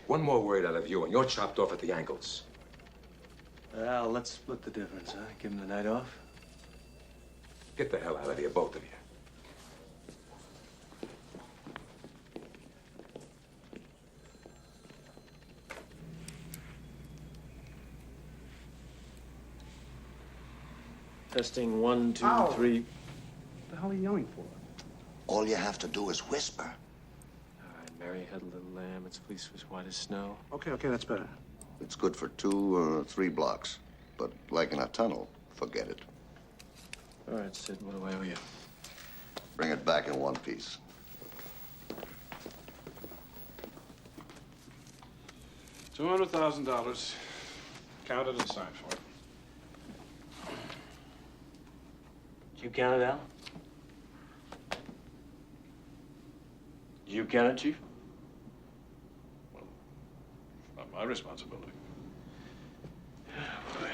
One more word out of you, and you're chopped off at the ankles. Well, let's split the difference, huh? Give him the night off. Get the hell out of here, both of you. Testing 1, 2, 3. What the hell are you yelling for? All you have to do is whisper. All right, Mary had a little lamb. Its fleece was white as snow. Okay, that's better. It's good for 2 or 3 blocks. But like in a tunnel, forget it. All right, Sid, what do I owe you? Bring it back in one piece. $200,000. Counted and signed for it. Did you count it, Al? Did you count it, Chief? It's not my responsibility. Boy.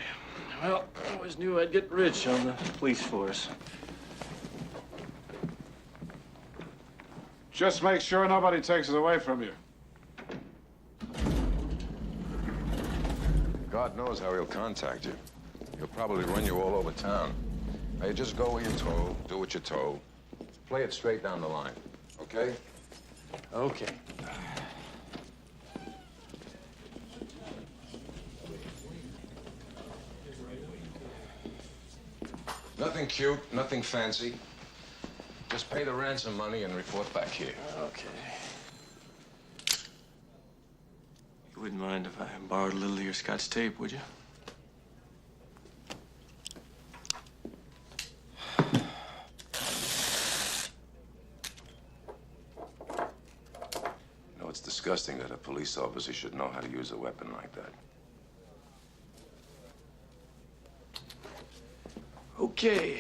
Well, I always knew I'd get rich on the police force. Just make sure nobody takes it away from you. God knows how he'll contact you. He'll probably run you all over town. Now, you just go where you're told, do what you're told. Play it straight down the line, okay? Okay. Nothing cute, nothing fancy. Just pay the ransom money and report back here. Okay. You wouldn't mind if I borrowed a little of your Scotch tape, would you? You know, it's disgusting that a police officer should know how to use a weapon like that. Okay.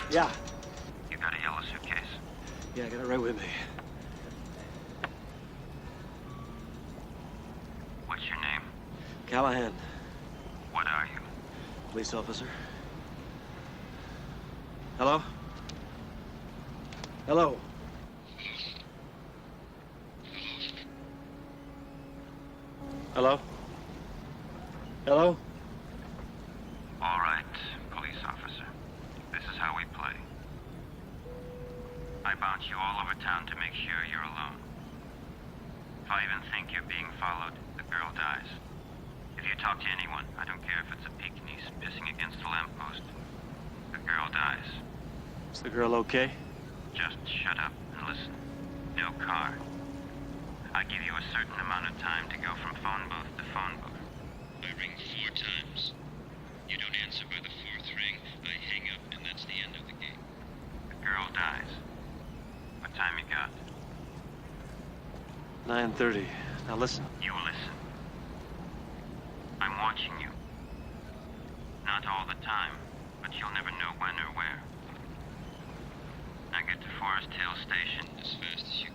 Yeah. You got a yellow suitcase? Yeah, I got it right with me. What's your name? Callahan, What are you? police officer. Hello? Hello? Hello? Hello? All right, police officer. This is how we play. I bounce you all over town to make sure you're alone. If I even think you're being followed, the girl dies. If you talk to anyone, I don't care if it's a Pekingese pissing against a lamppost, the girl dies. Is the girl okay? Just shut up and listen. No car. I give you a certain amount of time to go from phone booth to phone booth. I ring 4 times. You don't answer by the 4th ring, I hang up, and that's the end of the game. The girl dies. What time you got? 9:30. Now listen. You listen. I'm watching you. Not all the time, but you'll never know when or where. Now get to Forest Hill Station as fast as you